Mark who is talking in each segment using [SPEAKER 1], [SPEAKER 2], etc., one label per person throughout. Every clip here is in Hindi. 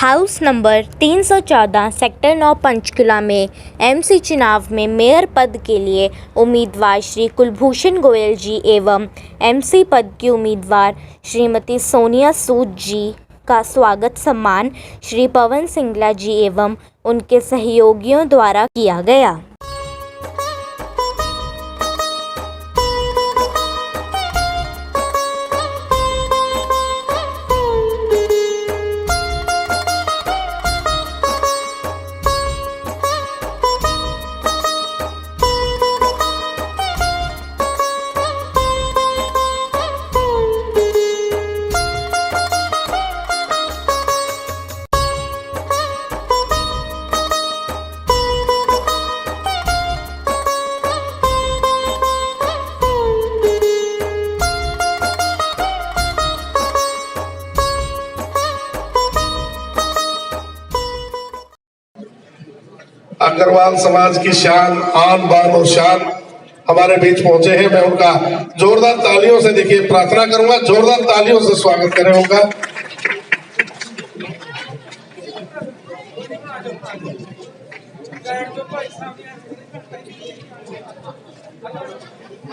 [SPEAKER 1] हाउस नंबर 314 सेक्टर 9 पंचकुला में एमसी चुनाव में मेयर पद के लिए उम्मीदवार श्री कुलभूषण गोयल जी एवं एमसी पद की उम्मीदवार श्रीमती सोनिया सूद जी का स्वागत सम्मान श्री पवन सिंगला जी एवं उनके सहयोगियों द्वारा किया गया।
[SPEAKER 2] अग्रवाल समाज की शान, आन बान और शान हमारे बीच पहुंचे हैं। मैं उनका जोरदार तालियों से देखिए प्रार्थना करूंगा, जोरदार तालियों से स्वागत करें उनका।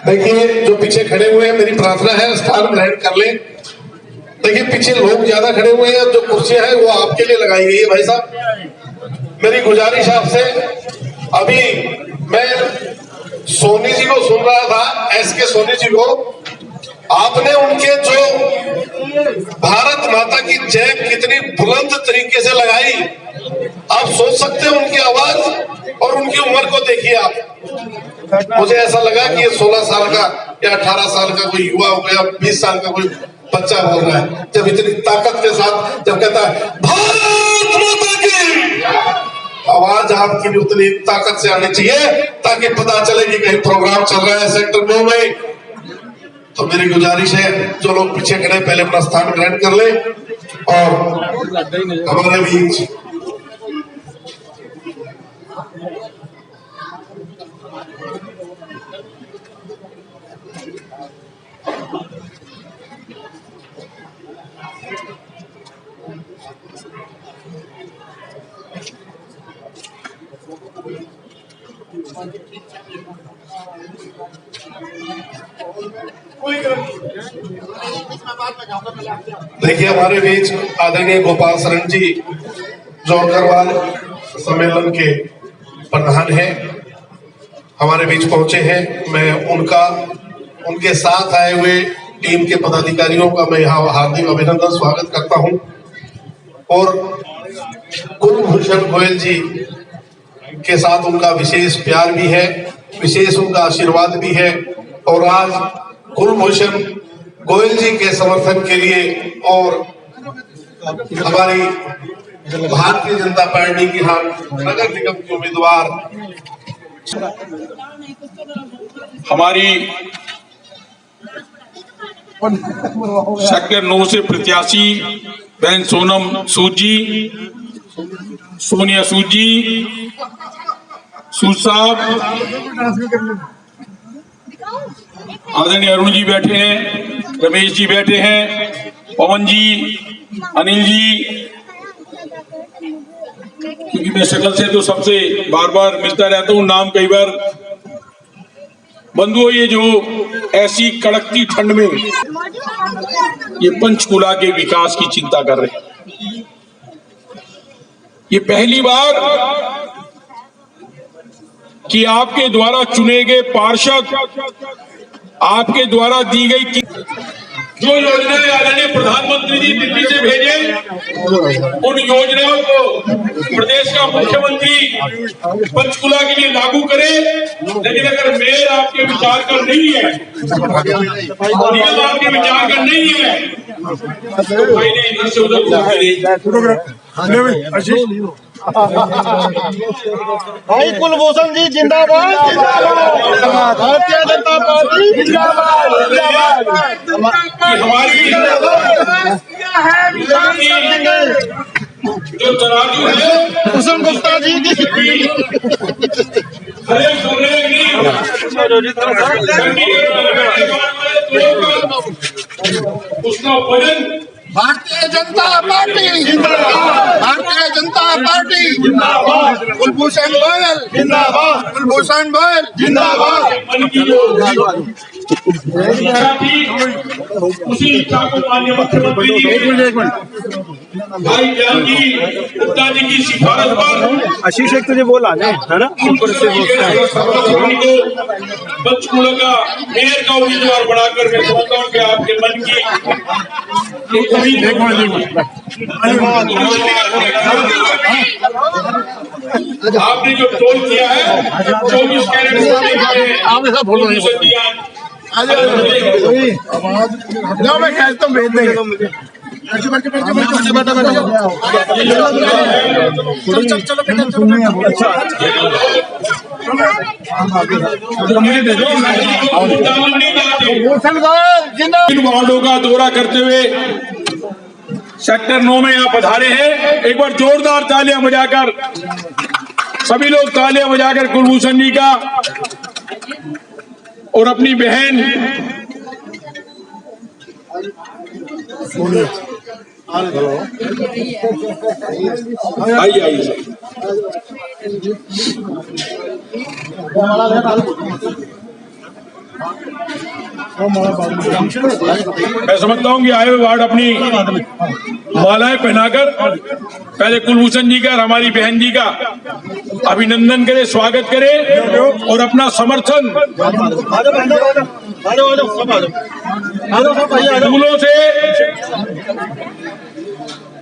[SPEAKER 2] देखिए जो पीछे खड़े हुए हैं, मेरी प्रार्थना है स्थान ग्रहण कर लें। देखिए पीछे लोग ज्यादा खड़े हुए हैं, जो कुर्सियां हैं वो आपके लिए लगाई गई है। भाई साहब मेरी गुजारिश आपसे, अभी मैं सोनी जी को सुन रहा था, एसके सोनी जी को, आपने उनके जो भारत माता की जय कितनी बुलंद तरीके से लगाई, आप सोच सकते हैं उनकी आवाज और उनकी उम्र को देखिए आप। मुझे ऐसा लगा कि ये 16 साल का या 18 साल का कोई युवा हो गया, 20 साल का कोई बच्चा बोल रहा है, जब इतनी ताकत के साथ जब कहता है भारत माता की, आवाज आपकी भी उतनी ताकत से आनी चाहिए ताकि पता चले कि कहीं प्रोग्राम चल रहा है सेक्टर 9 में। तो मेरी गुजारिश है जो लोग पीछे खड़े पहले अपना स्थान ग्रहण कर ले और हमारे बीच देखिए हमारे बीच आदरणीय गोपाल शरण जी जो अग्रवाल सम्मेलन के प्रधान हैं, हमारे बीच पहुंचे हैं। मैं उनके साथ आए हुए टीम के पदाधिकारियों का मैं यहाँ हार्दिक अभिनंदन स्वागत करता हूं और कुलभूषण गोयल जी के साथ उनका विशेष प्यार भी है, विशेष उनका आशीर्वाद भी है। और आज कुलभूषण गोयल जी के समर्थन के लिए और हमारी भारतीय जनता पार्टी की नगर निगम की उम्मीदवार
[SPEAKER 3] हमारी सेक्टर 9 से प्रत्याशी बहन सोनम सूद जी, सोनिया सूद जी, सूद साहब, आदरणीय अरुण जी बैठे हैं, रमेश जी बैठे हैं, पवन जी, अनिल जी, क्योंकि मैं शक्ल से तो सबसे बार बार मिलता रहता हूँ, नाम कई बार। बंधुओं, ये जो ऐसी कड़कती ठंड में ये पंचकुला के विकास की चिंता कर रहे हैं, ये पहली बार कि आपके द्वारा चुने गए पार्षद, आपके द्वारा दी गई जो योजनाएं आदरणीय प्रधानमंत्री जी दिल्ली से भेजे, उन योजनाओं को प्रदेश का मुख्यमंत्री पंचकुला के लिए लागू करे। लेकिन अगर मेयर आपके विचार का नहीं है, नियम आपके विचार का नहीं है, तो भाई ने इधर से उधर
[SPEAKER 4] भाई कुलभूषण जी जिंदाबाद, भारतीय जनता पार्टी जिंदाबाद।
[SPEAKER 3] हमारी जो तराजू है
[SPEAKER 4] कुसुम गुप्ता जी की उसका वजन
[SPEAKER 5] भारतीय जनता पार्टी जिंदाबाद।
[SPEAKER 4] जिंदाबाद, कुलभूषण गोयल जिंदाबाद, कुलभूषण गोयल जिंदाबाद।
[SPEAKER 3] मन की जो इच्छा थी उसी इच्छा को माननीय मुख्यमंत्री जी भाई ज्ञान जी गुप्ता जी की सिफारिश पर
[SPEAKER 5] आशीष एक तुझे बोला है ना ऊपर से
[SPEAKER 3] को पंचकूला का मेयर का उम्मीदवार बनाकर मैं समझता हूँ कि आपके मन की आपने जो टोल किया है 24 कैरेट
[SPEAKER 4] मैं खेलता हूँ, भेज देंगे मुझे।
[SPEAKER 3] इन वार्डों का दौरा करते हुए सेक्टर 9 में यहाँ पधारे हैं। एक बार जोरदार तालियां बजाकर सभी लोग तालियां बजाकर कुलभूषण जी का और अपनी बहन आइए मैं समझता हूं कि आए हुए वार्ड अपनी मालाएं पहनाकर पहले कुलभूषण जी का और हमारी बहन जी का अभिनंदन करे, स्वागत करे और अपना समर्थन फूलों से।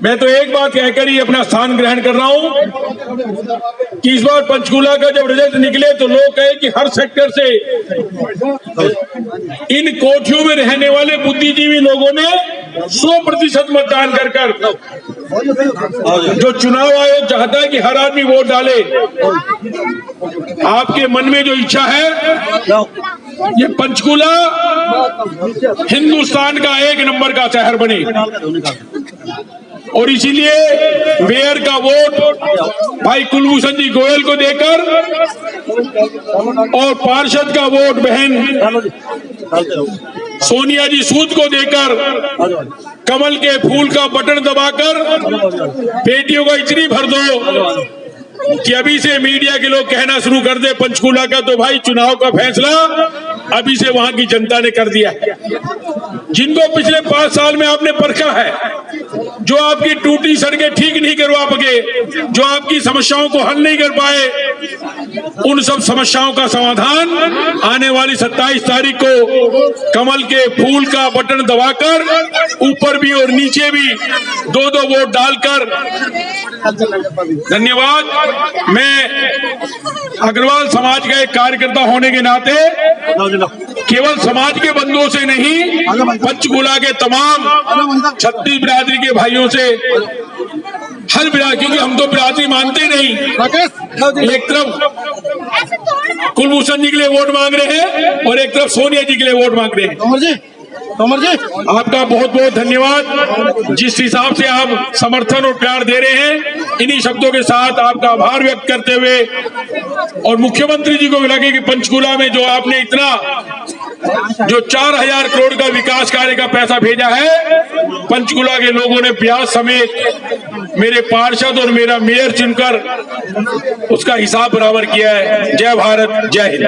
[SPEAKER 3] मैं तो एक बात कहकर ही अपना स्थान ग्रहण कर रहा हूं कि इस बार पंचकूला का जब रिजल्ट निकले तो लोग कहे कि हर सेक्टर से इन कोठियों में रहने वाले बुद्धिजीवी लोगों ने 100% मतदान कर जो चुनाव आयोग चाहता है कि हर आदमी वोट डाले। आपके मन में जो इच्छा है, ये पंचकूला हिंदुस्तान का 1 नंबर का शहर बने और इसीलिए मेयर का वोट भाई कुलभूषण जी गोयल को देकर और पार्षद का वोट बहन सोनिया जी सूद को देकर कमल के फूल का बटन दबाकर पेटियों को इतनी भर दो कि अभी से मीडिया के लोग कहना शुरू कर दे पंचकूला का तो भाई चुनाव का फैसला अभी से वहां की जनता ने कर दिया है। जिनको पिछले 5 साल में आपने परखा है, जो आपकी टूटी सड़कें ठीक नहीं करवा पाए, जो आपकी समस्याओं को हल नहीं कर पाए, उन सब समस्याओं का समाधान आने वाली 27 तारीख को कमल के फूल का बटन दबाकर ऊपर भी और नीचे भी 2-2 वोट डालकर। धन्यवाद। मैं अग्रवाल समाज का एक कार्यकर्ता होने के नाते केवल समाज के बंधुओं से नहीं, पंचकूला के तमाम छत्तीस बिरादरी के भाइयों से, हर बिरादरी, क्योंकि हम तो बिरादरी मानते नहीं, एक तरफ कुलभूषण जी के लिए वोट मांग रहे हैं और एक तरफ सोनिया जी के लिए वोट मांग रहे हैं। तोमर जी आपका बहुत बहुत धन्यवाद। जिस हिसाब से आप समर्थन और प्यार दे रहे हैं, इन्हीं शब्दों के साथ आपका आभार व्यक्त करते हुए और मुख्यमंत्री जी को भी लगे कि पंचकूला में जो आपने इतना जो 4000 करोड़ का विकास कार्य का पैसा भेजा है, पंचकूला के लोगों ने ब्याज समेत मेरे पार्षद और मेरा मेयर चुनकर उसका हिसाब बराबर किया है। जय भारत, जय हिंद।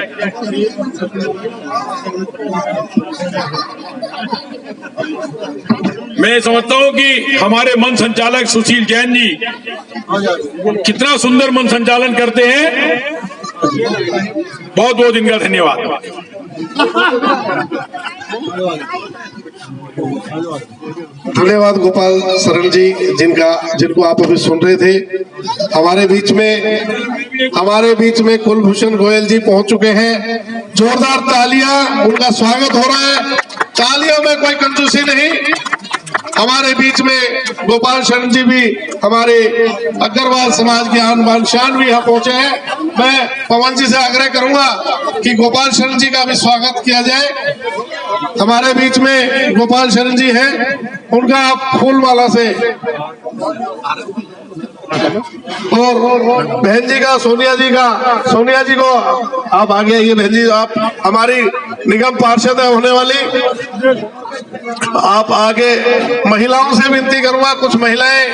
[SPEAKER 3] मैं समझता हूं कि हमारे मन संचालक सुशील जैन जी कितना सुंदर मन संचालन करते हैं। बहुत बहुत इनका धन्यवाद।
[SPEAKER 2] धन्यवाद गोपाल शरण जी, जिनको आप अभी सुन रहे थे। हमारे बीच में कुलभूषण गोयल जी पहुंच चुके हैं। जोरदार तालियां, उनका स्वागत हो रहा है। तालियों में कोई कंजूसी नहीं। हमारे बीच में गोपाल शरण जी भी, हमारे अग्रवाल समाज के आन बान शान भी यहाँ पहुंचे हैं। मैं पवन जी से आग्रह करूंगा कि गोपाल शरण जी का भी स्वागत किया जाए। हमारे बीच में गोपाल शरण जी हैं, उनका आप फूल माला से, और बहन जी का, सोनिया जी को आप आगे आइए। बहन जी, आप हमारी निगम पार्षद होने वाली। आप आगे महिलाओं से विनती करूंगा, कुछ महिलाएं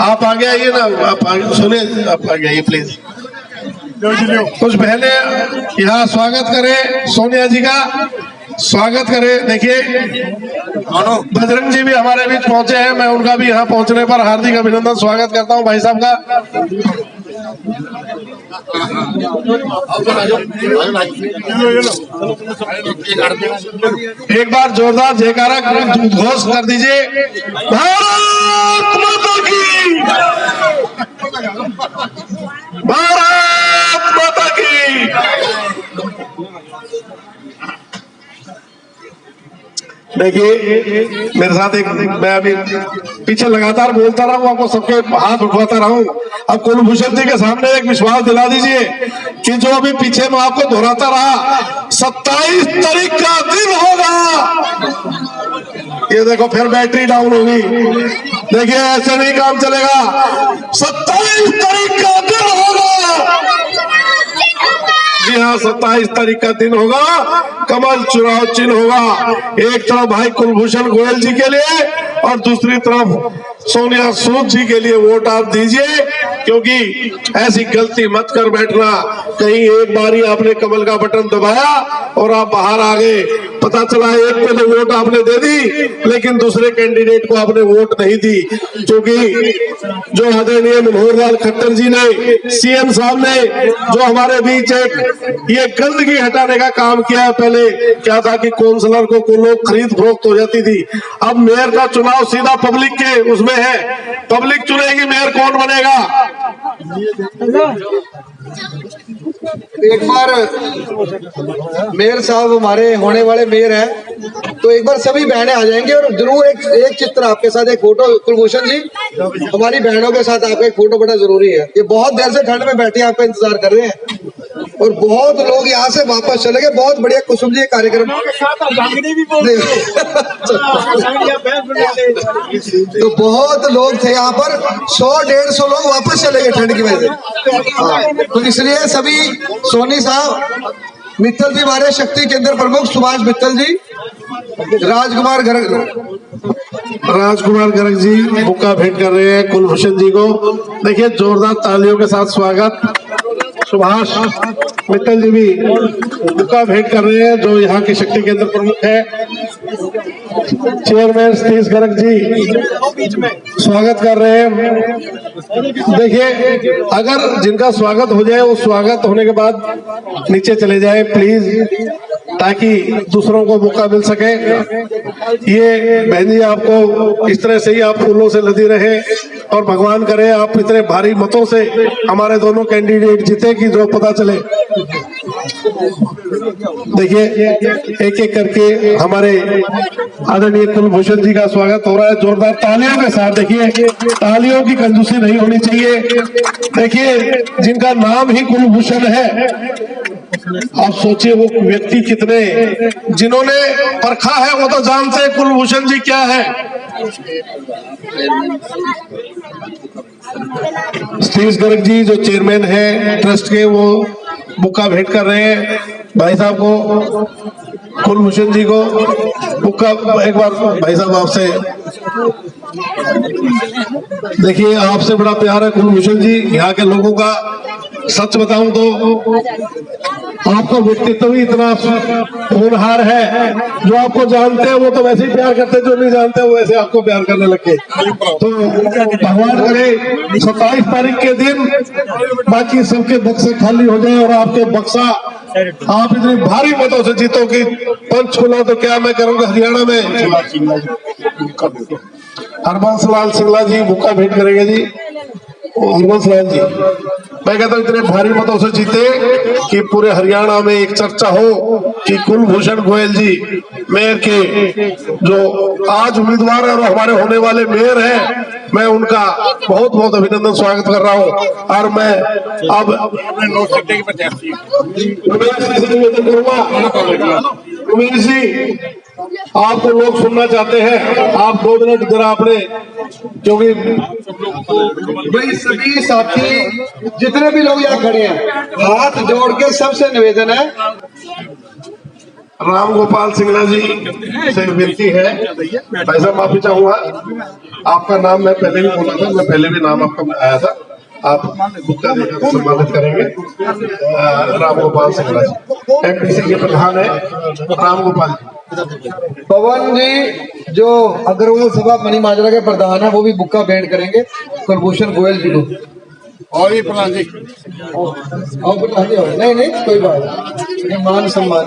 [SPEAKER 2] आप आगे आइए ना, आप आगे सुनिए, आप आगे आइए प्लीज। कुछ बहनें यहाँ स्वागत करें, सोनिया जी का स्वागत करें। देखिए बजरंग जी भी हमारे बीच पहुंचे हैं, मैं उनका भी यहाँ पहुंचने पर हार्दिक अभिनंदन स्वागत करता हूं भाई साहब का। एक बार जोरदार जयकारा घोष कर दीजिए, भारत माता की, भारत माता की। देखिए मेरे साथ एक, मैं अभी पीछे लगातार बोलता रहा हूँ, आपको सबके हाथ उठवाता रहा हूँ। अब कुलभूषण जी के सामने एक विश्वास दिला दीजिए कि जो अभी पीछे मैं आपको दोहराता रहा, 27 तारीख का दिन होगा। ये देखो फिर बैटरी डाउन होगी। देखिए ऐसे नहीं काम चलेगा, 27 तारीख का दिन होगा। जी हाँ, 27 तारीख का दिन होगा, कमल चुनाव चिन्ह होगा। एक तरफ भाई कुलभूषण गोयल जी के लिए और दूसरी तरफ सोनिया सूद जी के लिए वोट आप दीजिए, क्योंकि ऐसी गलती मत कर बैठना कहीं एक बारी आपने कमल का बटन दबाया और आप बाहर आ गए, पता चला एक को तो वोट आपने दे दी लेकिन दूसरे कैंडिडेट को आपने वोट नहीं दी। क्योंकि जो आदरणीय मनोहर लाल खट्टर जी ने, सीएम साहब ने जो हमारे बीच एक ये गंदगी हटाने का काम किया, पहले क्या था कि काउंसलर को लोग खरीद फरोख्त हो जाती थी, अब मेयर का चुनाव सीधा पब्लिक के उसमें है, पब्लिक चुनेगी मेयर कौन बनेगा।
[SPEAKER 6] एक बार मेयर साहब हमारे होने वाले मेयर हैं, तो एक बार सभी बहनें आ जाएंगे और जरूर एक चित्र आपके साथ, एक फोटो। कुलभूषण जी हमारी बहनों के साथ आपका एक फोटो बड़ा जरूरी है। ये बहुत देर से ठंड में बैठे आपका इंतजार कर रहे हैं और बहुत लोग यहाँ से वापस चले गए। बहुत बढ़िया कुसुम जी कार्यक्रम तो बहुत लोग थे यहाँ पर, 100-150 लोग वापस चले गए ठंड की वजह से। तो इसलिए सभी सोनी साहब, मित्तल जी हमारे शक्ति केंद्र प्रमुख सुभाष मित्तल जी, राजकुमार
[SPEAKER 2] गर्ग जी बुक्का भेंट कर रहे हैं कुलभूषण जी को। देखिए जोरदार तालियों के साथ स्वागत। सुभाष मित्तल जी भी बुक्का भेंट कर रहे हैं, जो यहाँ के शक्ति केंद्र प्रमुख है। चेयरमैन सतीश गर्ग जी स्वागत कर रहे हैं। देखिए अगर जिनका स्वागत हो जाए वो स्वागत होने के बाद नीचे चले जाए प्लीज, ताकि दूसरों को मौका मिल सके। ये बहन जी आपको इस तरह से ही आप फूलों से लदी रहे और भगवान करे आप इतने भारी मतों से हमारे दोनों कैंडिडेट जीते कि जो पता चले। देखिए एक एक करके हमारे आदरणीय कुलभूषण जी का स्वागत हो रहा है जोरदार तालियों के साथ। देखिए तालियों की कंजूसी नहीं होनी चाहिए। देखिए जिनका नाम ही कुलभूषण है, आप सोचिए वो व्यक्ति कितने, जिन्होंने परखा है वो तो जानते हैं कुलभूषण जी क्या है। सतीश गर्ग जी जो चेयरमैन है ट्रस्ट के, वो बुक्का भेंट कर रहे हैं भाई साहब को, कुलभूषण जी को बुक्का। एक बार भाई साहब आपसे, देखिए आपसे बड़ा प्यार है कुलभूषण जी यहाँ के लोगों का। सच बताऊं तो आपका व्यक्तित्व ही इतना होनहार है, जो आपको जानते हैं वो तो वैसे ही प्यार करते हैं, जो नहीं जानते वो वैसे आपको प्यार करने लगे। तो भगवान करे 27 तारीख के दिन बाकी सबके बक्से खाली हो जाए और आपके बक्सा आप इतनी भारी मतों से जीतो कि पंचकुला तो क्या मैं करूंगा हरियाणा में। हरबंस लाल सिंगला जी बुक्का भेंट करेंगे जी। हरबंस लाल जी मैं कहता हूँ इतने भारी मतों से जीते कि पूरे हरियाणा में एक चर्चा हो कि कुलभूषण गोयल जी मेयर के जो आज उम्मीदवार है और हमारे होने वाले मेयर हैं, मैं उनका बहुत बहुत अभिनंदन स्वागत कर रहा हूँ। और मैं अब उमेश जी आपको लोग सुनना चाहते हैं, आप 2 मिनट जरा आपने, क्योंकि
[SPEAKER 6] भाई सभी साथी जितने भी लोग यहाँ खड़े हैं हाथ जोड़ के सबसे निवेदन है
[SPEAKER 2] राम गोपाल सिंगला जी से विनती है, भाई साहब माफी चाहूंगा, आपका नाम मैं पहले भी बोला था, मैं पहले भी नाम आपका आया था, आप बुक्का देकर सम्मानित करेंगे। राम गोपाल सिंगला जी एमपीसी के प्रधान है, राम गोपाल जी।
[SPEAKER 6] पवन जी जो अग्रवाल सभा मनी माजरा के प्रधान है वो भी बुक्का भेंट करेंगे कुलभूषण गोयल जी को।
[SPEAKER 4] और ये प्रधान जी
[SPEAKER 6] और प्रधान जी नहीं नहीं कोई बात नहीं, ये मान सम्मान।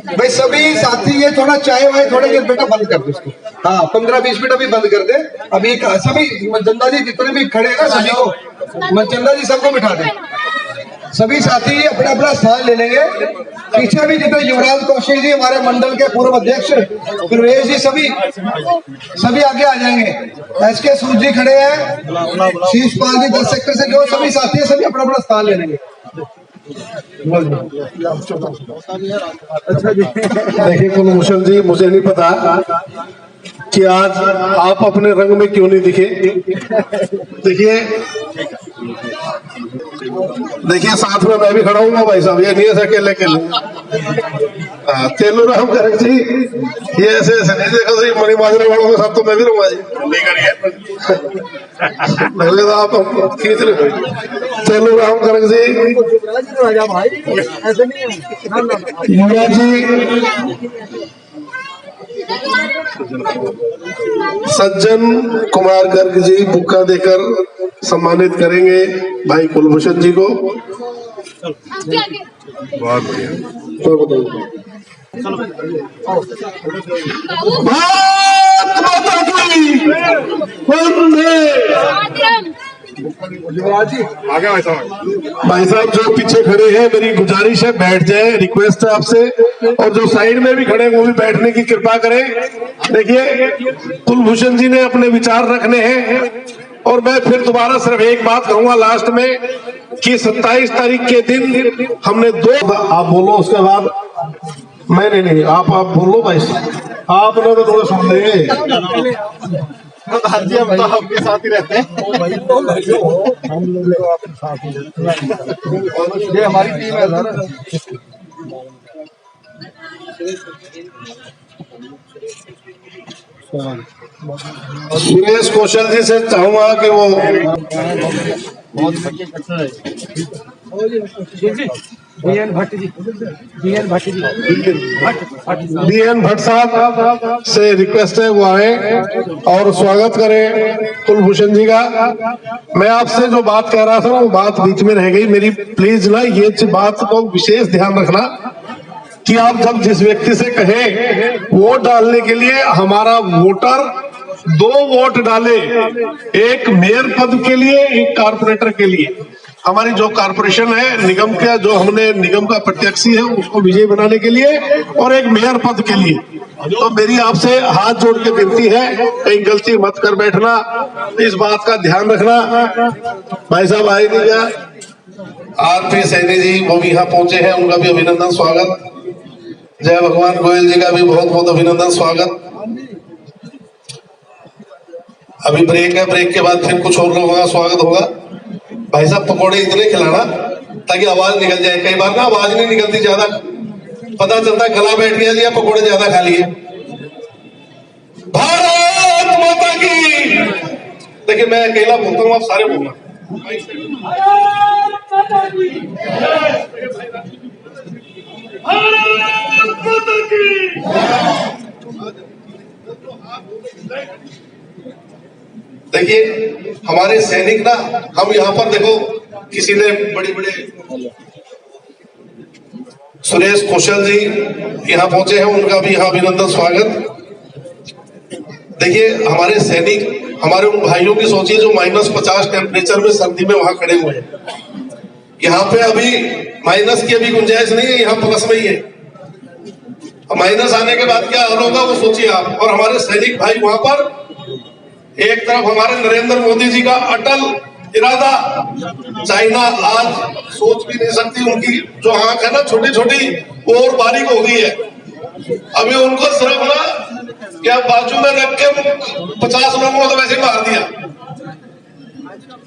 [SPEAKER 6] भाई सभी साथी ये थोड़ा चाय वाय थोड़े देर बेटा बंद कर दो इसको, हाँ 15-20 मिनट अभी बंद कर दे। अभी सभी मनचंदा जी जितने भी खड़े हैं ना सभी को, मनचंदा जी सबको बिठा दे। सभी साथी अपना अपना स्थान ले लेंगे। पीछे भी जितने युवराज कौशिक जी हमारे मंडल के पूर्व अध्यक्ष, प्रवेश जी सभी आगे आ जाएंगे। एसके सूद जी खड़े हैं, शीशपाल जी 10 सेक्टर से, जो सभी साथी है सभी अपना अपना स्थान ले लेंगे।
[SPEAKER 2] देखिए कुलभूषण जी, मुझे नहीं पता कि आज आप अपने रंग में क्यों नहीं दिखे। देखिए साथ में मैं भी खड़ा हूँ भाई साहब, ये नहीं है अकेले तेलू राम गर्ग जी, ये ऐसे नहीं देखा सही मनी माजरा वालों के साथ तो मैं भी रहूंगा जी, पहले तो आप खींच रहे। तेलू राम गर्ग जी, युवराज जी, सज्जन कुमार गर्ग जी बुक्का देकर सम्मानित करेंगे भाई कुलभूषण जी को। बहुत भाई साहब जो पीछे खड़े हैं मेरी गुजारिश है बैठ जाए, रिक्वेस्ट है आपसे, और जो साइड में भी खड़े हैं वो भी बैठने की कृपा करें। देखिए कुलभूषण जी ने अपने विचार रखने हैं, और मैं फिर दोबारा सिर्फ एक बात कहूंगा लास्ट में कि 27 तारीख के दिन हमने आप बोलो उसके बाद मैं नहीं आप बोलो भाई, आपने तो थोड़ा सुन ले।
[SPEAKER 4] हम तो आपके साथ ही रहते हैं,
[SPEAKER 6] ये हमारी टीम है सर।
[SPEAKER 2] सुरेश कौशल जी से चाहूंगा कि वो
[SPEAKER 5] बीएन
[SPEAKER 2] भट्ट साहब से रिक्वेस्ट है वो आए और स्वागत करें कुलभूषण जी का। मैं आपसे जो बात कह रहा था वो बात बीच में रह गई मेरी, प्लीज ना ये बात को विशेष ध्यान रखना कि आप जब जिस व्यक्ति से कहें वोट डालने के लिए, हमारा वोटर 2 वोट डाले, एक मेयर पद के लिए, एक कारपोरेटर के लिए। हमारी जो कारपोरेशन है निगम का, जो हमने निगम का प्रत्याशी है उसको विजयी बनाने के लिए, और एक मेयर पद के लिए। तो मेरी आपसे हाथ जोड़ के विनती है, कहीं गलती मत कर बैठना, इस बात का ध्यान रखना। भाई साहब आए नहीं क्या, आरपी सैनी जी वो भी यहाँ पहुंचे हैं, उनका भी अभिनंदन स्वागत। जय भगवान गोयल जी का भी बहुत बहुत अभिनंदन स्वागत। अभी ब्रेक है, ब्रेक के बाद फिर कुछ और लोगों का स्वागत होगा। भाई साहब पकौड़े इतने खिलाना ताकि आवाज निकल जाए, कई बार ना आवाज नहीं निकलती, ज्यादा पता चलता गला बैठ गया जी, पकौड़े ज्यादा खा लिए। भारत माता की। देखिए मैं अकेला बोलता हूँ, आप सारे बोलना। देखिए हमारे सैनिक ना, हम यहाँ पर देखो किसी ने बड़े बड़े सुरेश कौशल जी यहाँ पहुंचे हैं, उनका भी यहाँ अभिनंदन स्वागत। देखिए हमारे सैनिक, हमारे उन भाइयों की सोचिए जो -50 टेम्परेचर में सर्दी में वहां खड़े हुए हैं। यहाँ पे अभी माइनस की अभी गुंजाइश नहीं है, यहाँ प्लस में ही है। माइनस आने के बाद क्या हाल होगा वो सोचिए आप। और हमारे सैनिक भाई वहां पर, एक तरफ हमारे नरेंद्र मोदी जी का अटल इरादा, चाइना आज सोच भी नहीं सकती, उनकी जो आंख है ना छोटी छोटी वो और बारीक हो गई है। अभी उनको सिर्फ ना क्या बाजू में रख के 50 लोगों को तो वैसे मार दिया,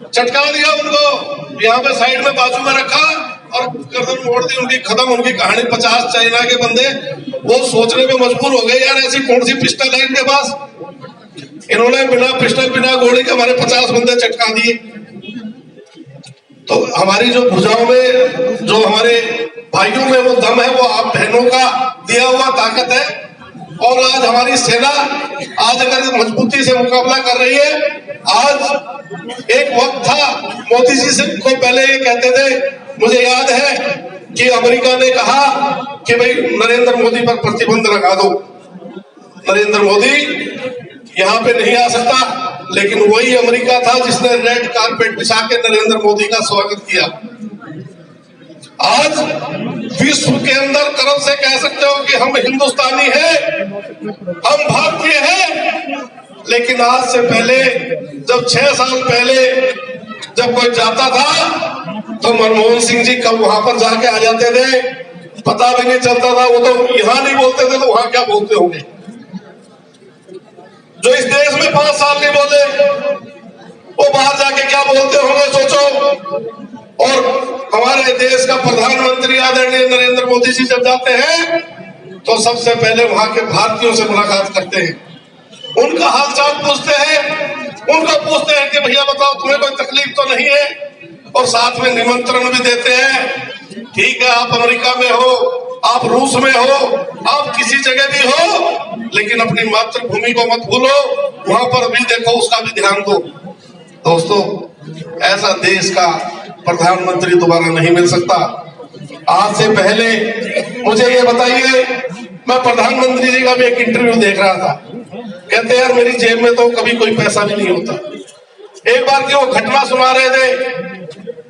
[SPEAKER 2] चटका दिया उनको, यहाँ पे साइड में बाजू में रखा और गर्दन मोड़ दी उनकी, खत्म उनकी कहानी। 50 चाइना के बंदे वो सोचने पे मजबूर हो गए, यार ऐसी कौन सी पिस्टल है इनके पास। इन्होंने बिना पिस्टल बिना गोली के हमारे 50 बंदे चटका दिए। तो हमारी जो भुजाओं में, जो हमारे भाइयों में वो दम है, वो आप बहनों का दिया हुआ ताकत है। और आज हमारी सेना आज अगर मजबूती से मुकाबला कर रही है। आज एक वक्त था मोदी जी से को पहले ये कहते थे, मुझे याद है कि अमेरिका ने कहा कि भाई नरेंद्र मोदी पर प्रतिबंध लगा दो, नरेंद्र मोदी यहाँ पे नहीं आ सकता। लेकिन वही अमेरिका था जिसने रेड कारपेट बिछा के नरेंद्र मोदी का स्वागत किया। आज विश्व के अंदर गर्व से कह सकते हो कि हम हिंदुस्तानी हैं, हम भारतीय हैं। लेकिन आज से पहले, जब 6 साल पहले जब कोई जाता था तो मनमोहन सिंह जी कब वहां पर जाके आ जाते थे, पता भी नहीं चलता था। वो तो यहाँ नहीं बोलते थे तो वहां क्या बोलते होंगे। जो इस देश में 5 साल नहीं बोले, वो बाहर जाके क्या बोलते होंगे सोचो। और हमारे देश का प्रधानमंत्री आदरणीय नरेंद्र मोदी जी जब जाते हैं तो सबसे पहले वहां के भारतीयों से मुलाकात करते हैं, उनका हालचाल पूछते हैं, उनको पूछते हैं कि भैया बताओ तुम्हें कोई तकलीफ तो नहीं है। और साथ में निमंत्रण भी देते हैं। ठीक है, आप अमेरिका में हो, आप रूस में हो, आप किसी जगह भी हो, लेकिन अपनी मातृभूमि को मत भूलो, वहां पर भी देखो, उसका भी ध्यान दो। दोस्तों, ऐसा देश का प्रधानमंत्री दोबारा नहीं मिल सकता। आज से पहले मुझे ये बताइए, मैं प्रधानमंत्री जी का भी एक इंटरव्यू देख रहा था। कहते यार मेरी जेब में तो कभी कोई पैसा भी नहीं होता। एक बार की वो घटना सुना रहे थे,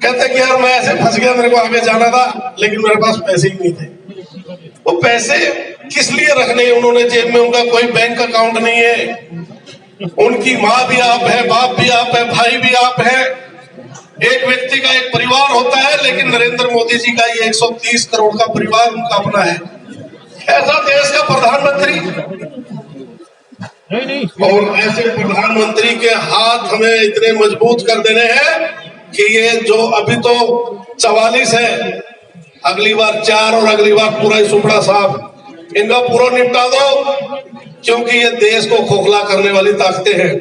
[SPEAKER 2] कहते कि यार मैं ऐसे फंस गया, मेरे को आगे जाना था लेकिन मेरे पास पैसे ही नहीं थे। वो पैसे किस लिए रखने, उन्होंने जेब में, उनका कोई बैंक अकाउंट नहीं है। उनकी माँ भी आप है, बाप भी आप है, भाई भी आप है। एक व्यक्ति का एक परिवार होता है, लेकिन नरेंद्र मोदी जी का ये 130 करोड़ का परिवार उनका अपना है। ऐसा देश का प्रधानमंत्री, और ऐसे प्रधानमंत्री के हाथ हमें इतने मजबूत कर देने हैं कि ये जो अभी तो 44 है, अगली बार 4 और अगली बार पूरा ही सुपड़ा साहब, इनका पूरा निपटा दो, क्योंकि ये देश को खोखला करने वाली ताकतें हैं।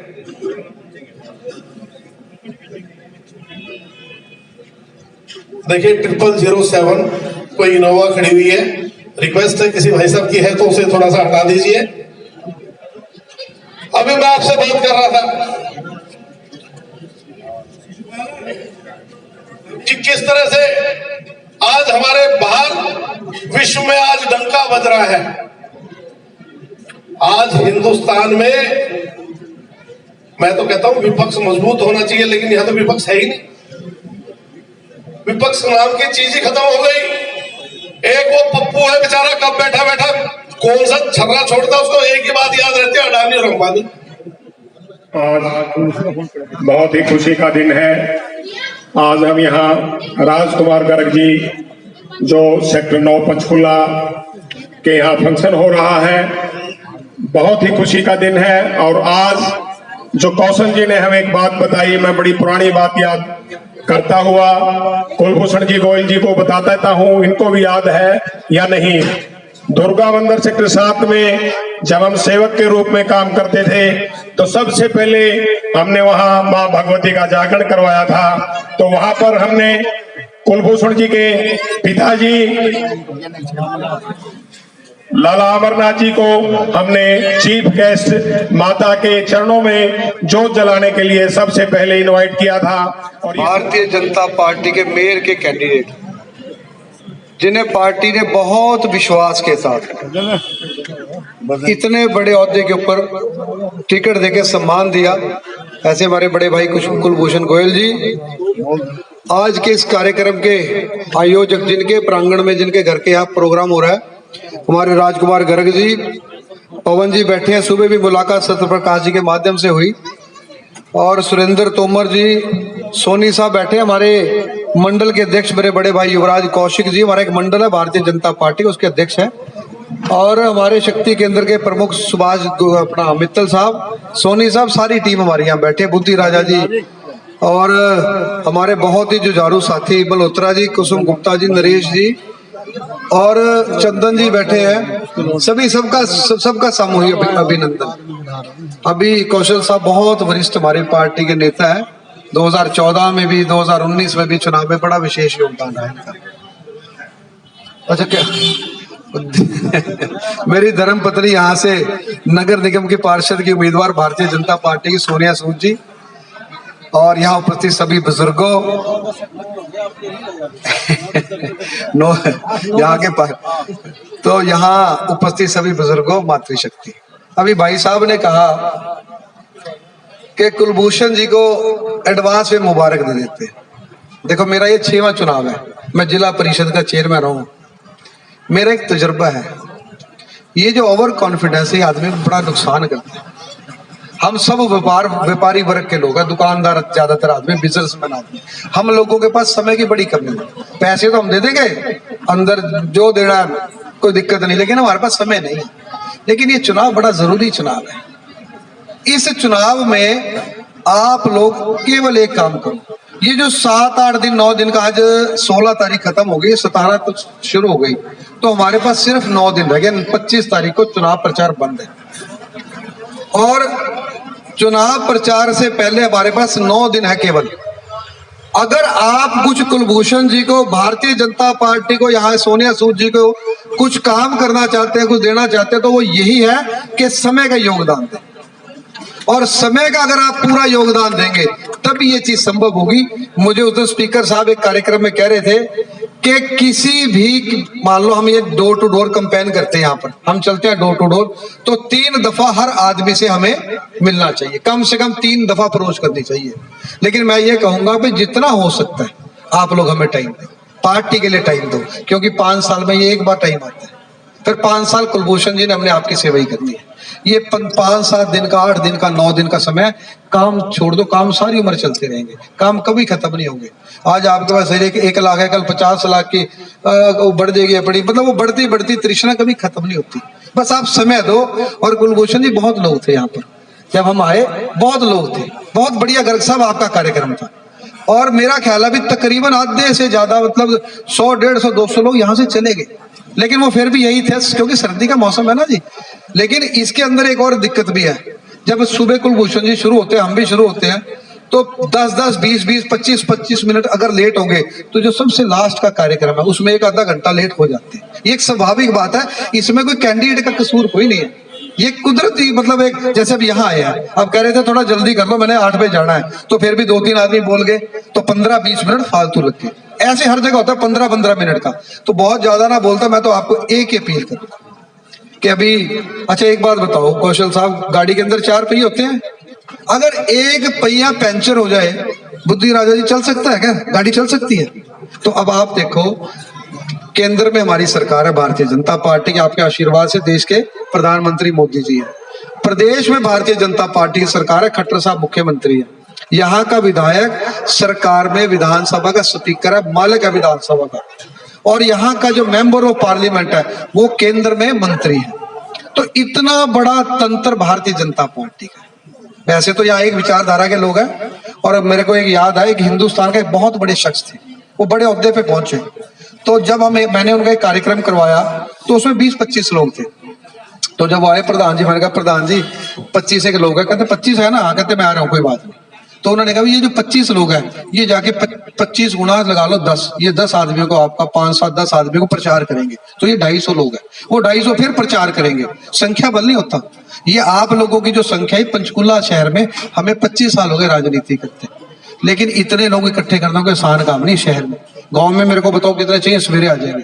[SPEAKER 2] देखिए 0007 कोई इनोवा खड़ी हुई है, रिक्वेस्ट है किसी भाई साहब की है तो उसे थोड़ा सा हटा दीजिए। अभी मैं आपसे बात कर रहा था कि किस तरह से आज हमारे बाहर विश्व में आज डंका बज रहा है। आज हिंदुस्तान में मैं तो कहता हूं विपक्ष मजबूत होना चाहिए, लेकिन यहां तो विपक्ष है ही नहीं। विपक्ष नाम की चीज ही खत्म हो गई। एक वो पप्पू है बेचारा, कब बैठा बैठा कौन सा छर्रा छोड़ता, उसको एक ही बात याद रहती है, अडानी और अंबानी।
[SPEAKER 7] आज बहुत ही खुशी का दिन है। आज हम यहाँ राजकुमार गर्ग जी जो सेक्टर 9 पंचकुला के यहाँ फंक्शन हो रहा है, बहुत ही खुशी का दिन है। और आज जो कौशल जी ने हमें एक बात बताई, मैं बड़ी पुरानी बात याद करता हुआ कुलभूषण जी गोयल जी को बता देता हूँ, इनको भी याद है या नहीं। दुर्गा मंदिर सेक्टर 7 में जब हम सेवक के रूप में काम करते थे तो सबसे पहले हमने वहां मां भगवती का जागरण करवाया था। तो वहां पर हमने कुलभूषण जी के पिताजी लाला अमरनाथ जी को हमने चीफ गेस्ट माता के चरणों में जोत जलाने के लिए सबसे पहले इनवाइट किया था। और
[SPEAKER 6] भारतीय जनता पार्टी के मेयर के कैंडिडेट जिन्हें पार्टी ने बहुत विश्वास के साथ इतने बड़े ओहदे के ऊपर टिकट देके सम्मान दिया, ऐसे हमारे बड़े भाई कुलभूषण गोयल जी आज के इस कार्यक्रम के आयोजक, जिनके प्रांगण में, जिनके घर के यहाँ प्रोग्राम हो रहा है, हमारे राजकुमार गर्ग जी, पवन जी बैठे हैं। सुबह भी मुलाकात सत्यप्रकाश जी के माध्यम से हुई, और सुरेंद्र तोमर जी, सोनी साहब बैठे हैं, हमारे मंडल के अध्यक्ष मेरे बड़े भाई युवराज कौशिक जी, हमारा एक मंडल है भारतीय जनता पार्टी, उसके अध्यक्ष हैं। और हमारे शक्ति केंद्र के प्रमुख सुभाष अपना मित्तल साहब, सोनी साहब, सारी टीम हमारी यहाँ बैठे, बुद्धि राजा जी, और हमारे बहुत ही जुझारू साथी मल्होत्रा जी, कुसुम गुप्ता जी, नरेश जी और चंदन जी बैठे हैं। सभी सबका सामूहिक अभिनंदन। अभी कौशल साहब बहुत वरिष्ठ हमारी पार्टी के नेता है, 2014 में भी 2019 में भी चुनाव में बड़ा विशेष योगदान है इनका। अच्छा क्या मेरी धर्मपत्नी यहाँ से नगर निगम की पार्षद की उम्मीदवार भारतीय जनता पार्टी की सोनिया सूद जी और यहाँ उपस्थित सभी बुजुर्गों यहाँ के तो यहाँ उपस्थित सभी बुजुर्गों, मातृशक्ति। अभी भाई साहब ने कहा कि कुलभूषण जी को एडवांस में मुबारक दे देते। देखो मेरा ये 6वां चुनाव है, मैं जिला परिषद का चेयरमैन हूँ। मेरा एक तजुर्बा है, ये जो ओवर कॉन्फिडेंस है आदमी को बड़ा नुकसान करता है। हम सब व्यापारी वर्ग के लोग हैं, दुकानदार ज्यादातर आदमी, बिजनेसमैन आदमी। हम लोगों के पास समय की बड़ी कमी है। पैसे तो हम दे देंगे, अंदर जो देना है कोई दिक्कत नहीं, लेकिन हमारे पास समय नहीं है। लेकिन ये चुनाव बड़ा जरूरी चुनाव है। इस चुनाव में आप लोग केवल एक काम करो, ये जो 7-8 दिन 9 दिन का, आज 16 तारीख खत्म हो गई, 17 तो शुरू हो गई, तो हमारे पास सिर्फ 9 दिन रह गए। 25 तारीख को चुनाव प्रचार बंद है और चुनाव प्रचार से पहले हमारे पास 9 दिन है केवल। अगर आप कुछ कुलभूषण जी को, भारतीय जनता पार्टी को, यहाँ सोनिया सूद जी को कुछ काम करना चाहते हैं, कुछ देना चाहते हैं, तो वो यही है कि समय का योगदान दें। और समय का अगर आप पूरा योगदान देंगे तभी ये चीज संभव होगी। मुझे उस दिन स्पीकर साहब एक कार्यक्रम में कह रहे थे कि किसी भी, मान लो हम ये डोर टू डोर कैंपेन करते हैं, यहाँ पर हम चलते हैं डोर टू डोर, तो 3 दफा हर आदमी से हमें मिलना चाहिए, कम से कम 3 दफा अप्रोच करनी चाहिए। लेकिन मैं ये कहूंगा कि जितना हो सकता है आप लोग हमें टाइम दें, पार्टी के लिए टाइम दो, क्योंकि 5 साल में ये एक बार टाइम आता है। फिर 5 साल कुलभूषण जी ने हमने आपकी सेवा ही करनी है। ये 5-7 दिन का, 8 दिन का, 9 दिन का समय, काम छोड़ दो, काम सारी उम्र चलते रहेंगे, काम कभी खत्म नहीं होंगे। आज आपके पास 1 लाख है, कल 50 लाख की बढ़ जाएगी अपनी, मतलब वो बढ़ती बढ़ती तृष्णा कभी खत्म नहीं होती। बस आप समय दो। और कुलभूषण जी बहुत लोग थे यहाँ पर, जब हम आए बहुत लोग थे, बहुत बढ़िया गर्ग साहब आपका कार्यक्रम था। और मेरा ख्याल अभी तकरीबन आधे से ज्यादा, मतलब 100, 150, 200 लोग यहाँ से चले गए, लेकिन वो फिर भी यही थे क्योंकि सर्दी का मौसम है ना जी। लेकिन इसके अंदर एक और दिक्कत भी है, जब सुबह कुलभूषण जी शुरू होते हैं, हम भी शुरू होते हैं, तो 10-10, 20-20, 25-25 मिनट अगर लेट होंगे तो जो सबसे लास्ट का कार्यक्रम है उसमें 1 आधा घंटा लेट हो जाते हैं। ये एक स्वाभाविक बात है, इसमें कोई कैंडिडेट का कसूर कोई नहीं है, ये कुदरती, मतलब एक, जैसे अब यहाँ आए हैं, अब कह रहे थे थोड़ा जल्दी कर लो, मैंने 8 बजे जाना है, तो फिर भी 2-3 आदमी बोल गए तो 15-20 मिनट फालतू लग गए। ऐसे हर जगह होता है 15-15 मिनट का, तो बहुत ज्यादा ना बोलता। मैं तो आपको एक ही अपील करूंगा कि अभी, अच्छा एक बात बताओ कौशल साहब, गाड़ी के अंदर 4 पहिए होते हैं, अगर एक पहिया पंचर हो जाए, बुद्धि राजा जी, चल सकता है क्या? गाड़ी चल सकती है? तो अब आप देखो, केंद्र में हमारी सरकार है भारतीय जनता पार्टी की, आपके आशीर्वाद से देश के प्रधानमंत्री मोदी जी है। प्रदेश में भारतीय जनता पार्टी की सरकार है, खट्टर साहब मुख्यमंत्री है। यहाँ का विधायक सरकार में विधानसभा का स्पीकर है, मालिक है विधानसभा का। और यहाँ का जो मेंबर ऑफ पार्लियामेंट है वो केंद्र में मंत्री है। तो इतना बड़ा तंत्र भारतीय जनता पार्टी का। वैसे तो यहाँ एक विचारधारा के लोग हैं, और मेरे को एक याद है कि हिंदुस्तान के एक बहुत बड़े शख्स थे, वो बड़े ओहदे पे पहुंचे, तो जब मैंने उनका एक कार्यक्रम करवाया तो उसमें 20-25 लोग थे। तो जब वो आए प्रधान जी, मैंने कहा प्रधान जी 25 एक लोग हैं, कहते 25 है ना? हाँ, कहते मैं आ रहा हूँ, कोई बात नहीं। तो उन्होंने कहा ये जो 25 लोग हैं, ये जाके 25 गुना लगा लो 10, ये 10 आदमियों को, आपका 5-7-10 आदमियों को प्रचार करेंगे, तो ये 250 लोग हैं, वो 250 फिर प्रचार करेंगे। संख्या बल नहीं होता, ये आप लोगों की जो संख्या है, पंचकुला शहर में हमें 25 साल हो गए राजनीति करते, लेकिन इतने लोग इकट्ठे करना कोई आसान काम नहीं। शहर में, गाँव में मेरे को बताओ कितने चाहिए, सवेरे आ जाएंगे।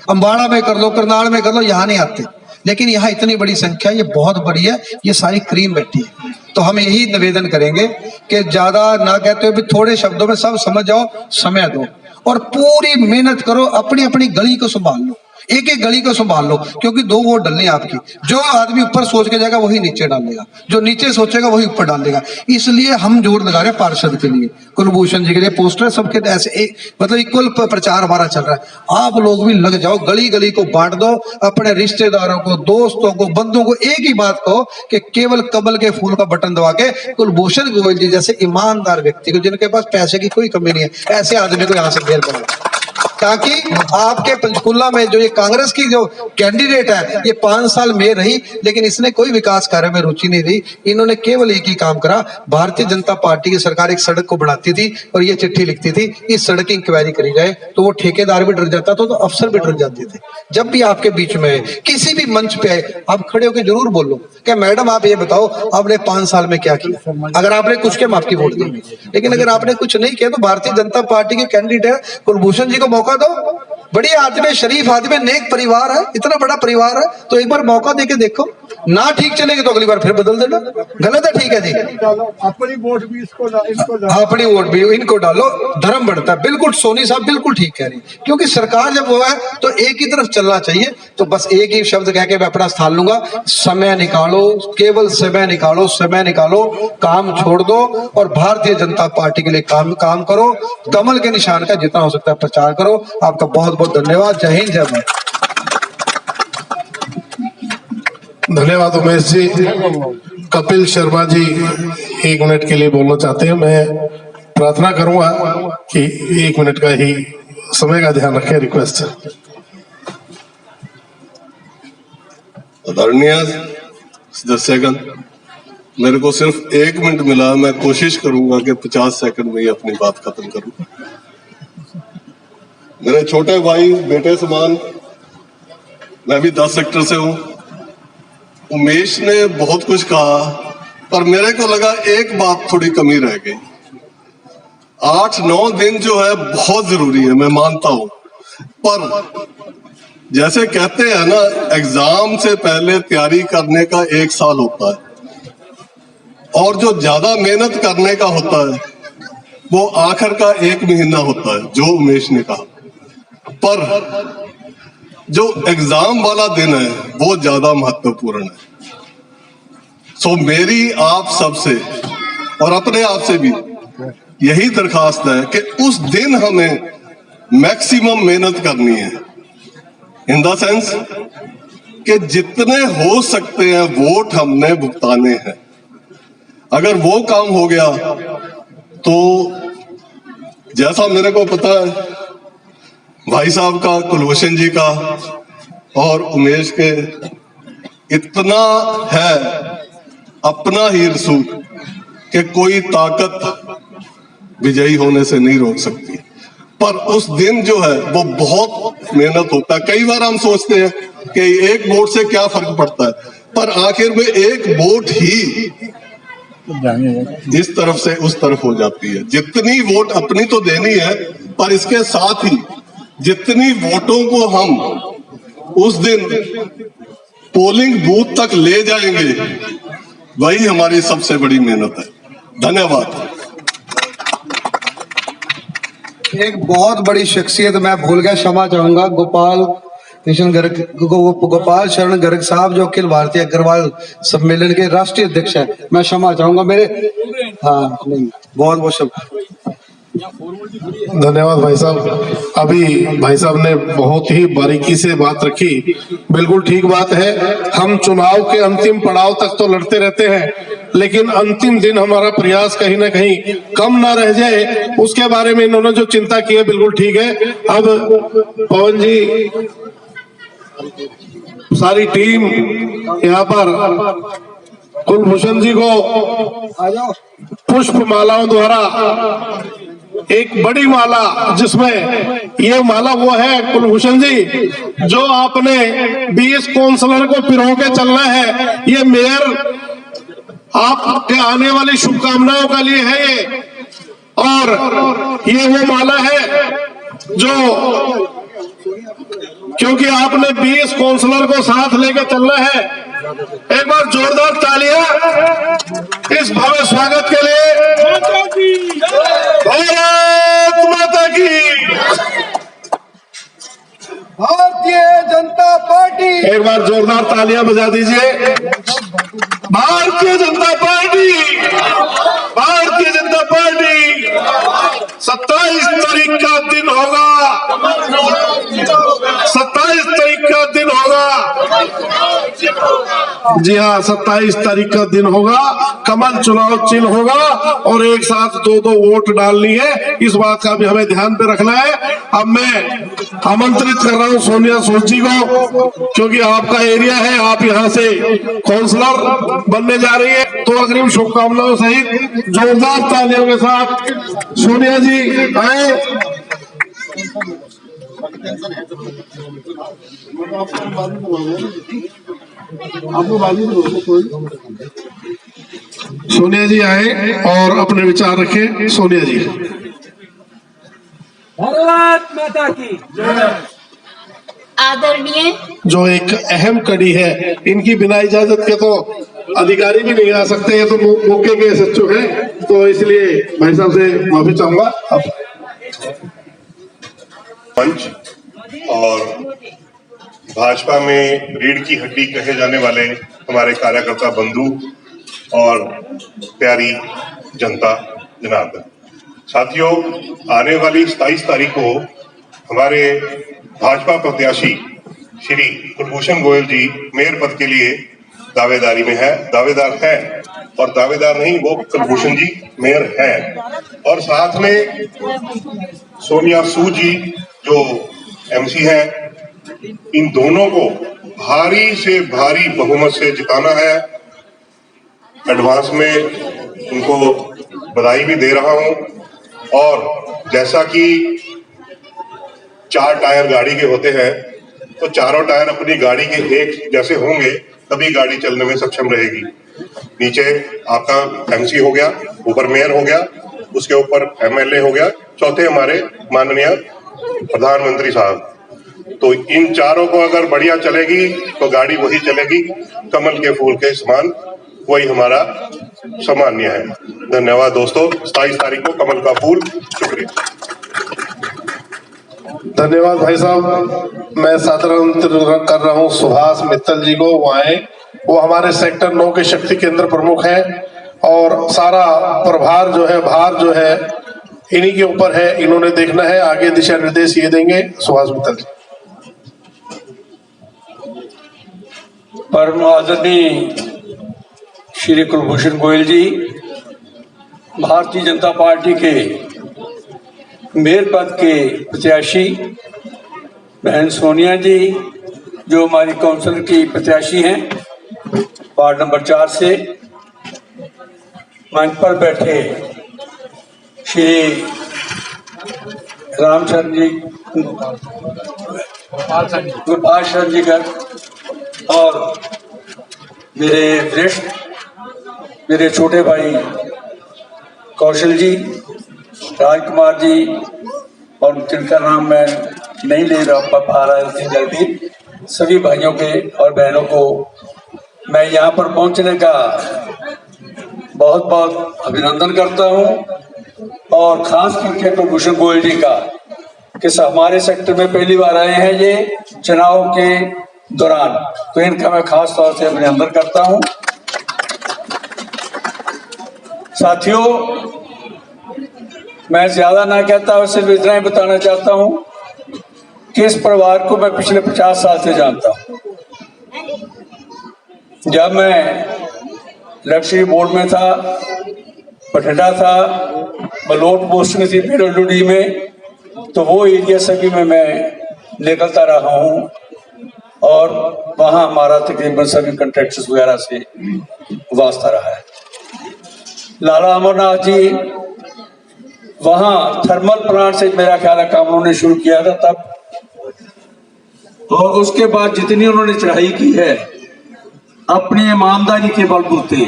[SPEAKER 6] अम्बाड़ा में कर लो, करनाल में कर लो, यहाँ नहीं आते, लेकिन यहाँ इतनी बड़ी संख्या, ये बहुत बड़ी है, ये सारी क्रीम बैठी है। तो हम यही निवेदन करेंगे कि ज्यादा ना कहते हुए थोड़े शब्दों में सब समझ जाओ, समय दो और पूरी मेहनत करो, अपनी अपनी गली को संभाल लो। एक एक गली को संभाल लो, क्योंकि 2 वोट डलने आपकी। जो आदमी ऊपर सोच के जाएगा वही नीचे डालेगा, जो नीचे सोचेगा वही ऊपर डालेगा। इसलिए हम जोर लगा रहे हैं पार्षद के लिए, कुलभूषण जी के लिए। पोस्टर सबके ऐसे मतलब इक्वल प्रचार हमारा चल रहा है। आप लोग भी लग जाओ, गली गली को बांट दो, अपने रिश्तेदारों को, दोस्तों को, बंधुओं को एक ही बात कहो कि केवल कमल के फूल का बटन दबा के कुलभूषण गोयल जी जैसे ईमानदार व्यक्ति को, जिनके पास पैसे की कोई कमी नहीं है, ऐसे आदमी को यहाँ से घेर बनाओ, ताकि आपके पंचकुला में जो ये कांग्रेस की जो कैंडिडेट है, ये 5 साल मेयर रही, लेकिन इसने कोई विकास कार्य में रुचि नहीं रही। इन्होंने केवल एक ही काम करा, भारतीय जनता पार्टी की सरकार एक सड़क को बढ़ाती थी और ये चिट्ठी लिखती थी इस सड़क की इंक्वायरी करी जाए, तो वो ठेकेदार भी डर जाता था, तो अफसर भी डर जाते थे। जब भी आपके बीच में किसी भी मंच पे आए, आप खड़े होकर जरूर बोलो कि मैडम आप ये बताओ आपने 5 साल में क्या किया। अगर आपने कुछ किया, आपकी वोट देंगे, लेकिन अगर आपने कुछ नहीं किया तो भारतीय जनता पार्टी के कैंडिडेट कुलभूषण जी को मौका दो। बड़ी आदमी, शरीफ आदमी, नेक परिवार है, इतना बड़ा परिवार है, तो एक बार मौका देके देखो। ना ठीक चलेगी तो अगली बार फिर बदल देना। गलत है, ठीक है जी,
[SPEAKER 4] अपनी वोट भी इनको
[SPEAKER 6] अपनी वोट भी इनको डालो, धर्म बढ़ता है। बिल्कुल सोनी साहब बिल्कुल ठीक कह रही, क्योंकि सरकार जब वो है तो एक ही तरफ चलना चाहिए। तो बस एक ही शब्द कह के मैं अपना स्थान लूंगा, समय निकालो, केवल समय निकालो, समय निकालो, काम छोड़ दो और भारतीय जनता पार्टी के लिए काम करो। कमल के निशान का जितना हो सकता है प्रचार करो। आपका बहुत बहुत धन्यवाद। जय हिंद, जय भारत।
[SPEAKER 2] धन्यवाद उमेश जी। कपिल शर्मा जी 1 मिनट के लिए बोलना चाहते हैं। मैं प्रार्थना करूंगा कि 1 मिनट का ही समय का ध्यान रखें। रिक्वेस्ट है।
[SPEAKER 8] आदरणीय सदस्यगण, मेरे को सिर्फ 1 मिनट मिला, मैं कोशिश करूंगा कि 50 सेकंड में ही अपनी बात खत्म करूं। मेरे छोटे भाई बेटे समान, मैं भी 10 सेक्टर से हूं। उमेश ने बहुत कुछ कहा, पर मेरे को लगा एक बात थोड़ी कमी रह गई। 8-9 दिन जो है बहुत जरूरी है, मैं मानता हूं, पर जैसे कहते हैं ना, एग्जाम से पहले तैयारी करने का 1 साल होता है और जो ज्यादा मेहनत करने का होता है वो आखिर का 1 महीना होता है, जो उमेश ने कहा। पर जो एग्जाम वाला दिन है वो ज्यादा महत्वपूर्ण है। सो मेरी आप सबसे और अपने आप से भी यही दरखास्त है कि उस दिन हमें मैक्सिमम मेहनत करनी है, इन द सेंस कि जितने हो सकते हैं वोट हमने भुगताने हैं। अगर वो काम हो गया तो जैसा मेरे को पता है भाई साहब का, कुलभूषण जी का और उमेश के इतना है अपना ही रसूख कि कोई ताकत विजयी होने से नहीं रोक सकती। पर उस दिन जो है वो बहुत मेहनत होता है। कई बार हम सोचते हैं कि एक वोट से क्या फर्क पड़ता है, पर आखिर में एक वोट ही इस तरफ से उस तरफ हो जाती है। जितनी वोट अपनी तो देनी है, पर इसके साथ ही जितनी वोटों को हम उस दिन पोलिंग बूथ तक ले जाएंगे, वही हमारी सबसे बड़ी मेहनत है। धन्यवाद।
[SPEAKER 6] एक बहुत बड़ी शख्सियत मैं भूल गया, क्षमा चाहूंगा, गोपाल शरण गर्ग साहब, जो अखिल भारतीय अग्रवाल सम्मेलन के राष्ट्रीय अध्यक्ष है। मैं क्षमा चाहूंगा मेरे, हाँ नहीं, बहुत बहुत शुक्रिया।
[SPEAKER 2] धन्यवाद भाई साहब। अभी भाई साहब ने बहुत ही बारीकी से बात रखी, बिल्कुल ठीक बात है। हम चुनाव के अंतिम पड़ाव तक तो लड़ते रहते हैं, लेकिन अंतिम दिन हमारा प्रयास कहीं ना कहीं कम ना रह जाए, उसके बारे में इन्होंने जो चिंता की है बिल्कुल ठीक है। अब पवन जी, सारी टीम यहाँ पर कुलभूषण जी को पुष्प मालाओं द्वारा एक बड़ी माला, जिसमें ये माला वो है कुलभूषण जी जो आपने 20 काउंसलर को पिरो के चलना है, ये मेयर आपके आने वाली शुभकामनाओं के लिए है ये। और ये वो माला है जो, क्योंकि आपने 20 काउंसलर को साथ लेके चलना है। एक बार जोरदार तालियां इस भव्य स्वागत के लिए। भारत माता की।
[SPEAKER 6] भारतीय जनता पार्टी।
[SPEAKER 2] एक बार जोरदार तालियां बजा दीजिए। Bharatiya Janata party, Bharatiya Janata party. 27 तारीख का दिन होगा, 27 तारीख का दिन होगा। जी हाँ, 27 तारीख का दिन होगा। कमल चुनाव चिन्ह होगा और एक साथ 2-2 वोट डालनी है। इस बात का भी हमें ध्यान पे रखना है। अब मैं आमंत्रित कर रहा हूं सोनिया सूद जी को, क्योंकि आपका एरिया है, आप यहां से काउंसलर बनने जा रही है। तो अग्रिम शुभकामनाओं सहित जोरदार तालियों के साथ सोनिया जी आए। सोनिया जी आए और अपने विचार रखें। सोनिया जी।
[SPEAKER 5] भारत माता की
[SPEAKER 1] आदरणीय
[SPEAKER 2] जो एक अहम कड़ी है, इनकी बिना इजाजत के तो अधिकारी भी नहीं आ सकते। ये तो मौके के सच्चो है, तो इसलिए भाई साहब से माफी चाहूंगा।
[SPEAKER 9] मंच और भाजपा में रीढ़ की हड्डी कहे जाने वाले हमारे कार्यकर्ता बंधु और प्यारी जनता जनार्दन, साथियों, आने वाली 27 तारीख को हमारे भाजपा प्रत्याशी श्री कुलभूषण गोयल जी मेयर पद के लिए दावेदारी में है, दावेदार है, और दावेदार नहीं, वो कुलभूषण जी मेयर है। और साथ में सोनिया सूद जी जो एमसी है, इन दोनों को भारी से भारी बहुमत से जिताना है। एडवांस में उनको बधाई भी दे रहा हूं। और जैसा कि 4 टायर गाड़ी के होते हैं, तो चारों टायर अपनी गाड़ी के एक जैसे होंगे, तभी गाड़ी चलने में सक्षम रहेगी। नीचे आपका एमसी हो गया, ऊपर मेयर हो गया, उसके ऊपर एमएलए हो गया, चौथे हमारे माननीय प्रधानमंत्री साहब। तो इन चारों को अगर बढ़िया चलेगी तो गाड़ी वही चलेगी, कमल के फूल के समान, वही हमारा सामान्य है। धन्यवाद दोस्तों। 27 तारीख को कमल का फूल। शुक्रिया।
[SPEAKER 2] धन्यवाद भाई साहब। मैं सादर आमंत्रित कर रहा हूं सुभाष मित्तल जी को, वो आए। वो हमारे सेक्टर 9 के शक्ति केंद्र प्रमुख हैं और सारा प्रभार जो है, भार जो है, इन्हीं के ऊपर है। इन्होंने देखना है, आगे दिशा निर्देश ये देंगे। सुभाष मित्तल जी।
[SPEAKER 10] परम आदरणीय श्री कुलभूषण गोयल जी, भारतीय जनता पार्टी के मेयर पद के प्रत्याशी बहन सोनिया जी, जो हमारी काउंसिलर की प्रत्याशी हैं वार्ड नंबर 4 से, मंच पर बैठे श्री रामचंद्र जी, गोपाल शरण जी गर्ग और मेरे वरिष्ठ, मेरे छोटे भाई कौशल जी, राजकुमार जी, और जिनका नाम मैं नहीं ले पा रहा इतनी जल्दी, सभी भाइयों के और बहनों को मैं यहाँ पर पहुँचने का बहुत बहुत अभिनंदन करता हूँ। और खास करके कुलभूषण गोयल जी का, कि हमारे सेक्टर में पहली बार आए हैं ये चुनाव के दौरान, तो इनका मैं खास तौर से अभिनंदन करता हूँ। साथियों, मैं ज्यादा ना कहता हूँ, सिर्फ इतना ही बताना चाहता हूँ कि इस परिवार को मैं पिछले 50 साल से जानता हूँ। जब मैं लक्ष्मी बोर्ड में था, बठिंडा था, बलोट पोस्टिंग थी PWD में, तो वो एरिया सभी में मैं निकलता रहा हूँ और वहाँ हमारा तकरीबन सभी कॉन्ट्रैक्टर्स वगैरह से वास्ता रहा है। लाला अमरनाथ जी वहाँ थर्मल प्लांट से मेरा ख्याल है काम उन्होंने शुरू किया था तब, और उसके बाद जितनी उन्होंने चढ़ाई की है अपनी ईमानदारी के बलबूते,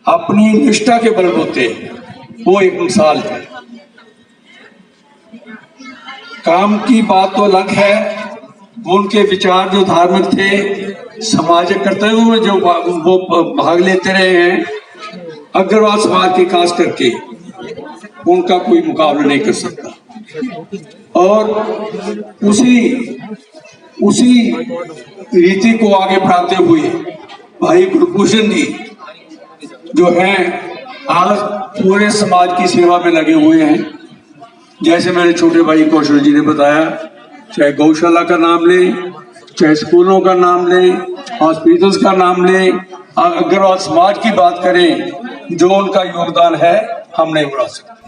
[SPEAKER 10] अपनी निष्ठा के बलबूते, वो एक मिसाल है। काम की बात तो अलग है, उनके विचार जो धार्मिक थे, समाज कर्तव्यों में जो वो भाग लेते रहे हैं, अग्रवाल समाज के खास करके, उनका कोई मुकाबला नहीं कर सकता। और उसी रीति को आगे बढ़ाते हुए भाई कुलभूषण जी जो हैं आज पूरे समाज की सेवा में लगे हुए हैं। जैसे मेरे छोटे भाई कौशल जी ने बताया, चाहे गौशाला का नाम ले, चाहे स्कूलों का नाम ले, हॉस्पिटल्स का नाम ले, अगर आज समाज की बात करें जो उनका योगदान है हम नहीं भुला सकते।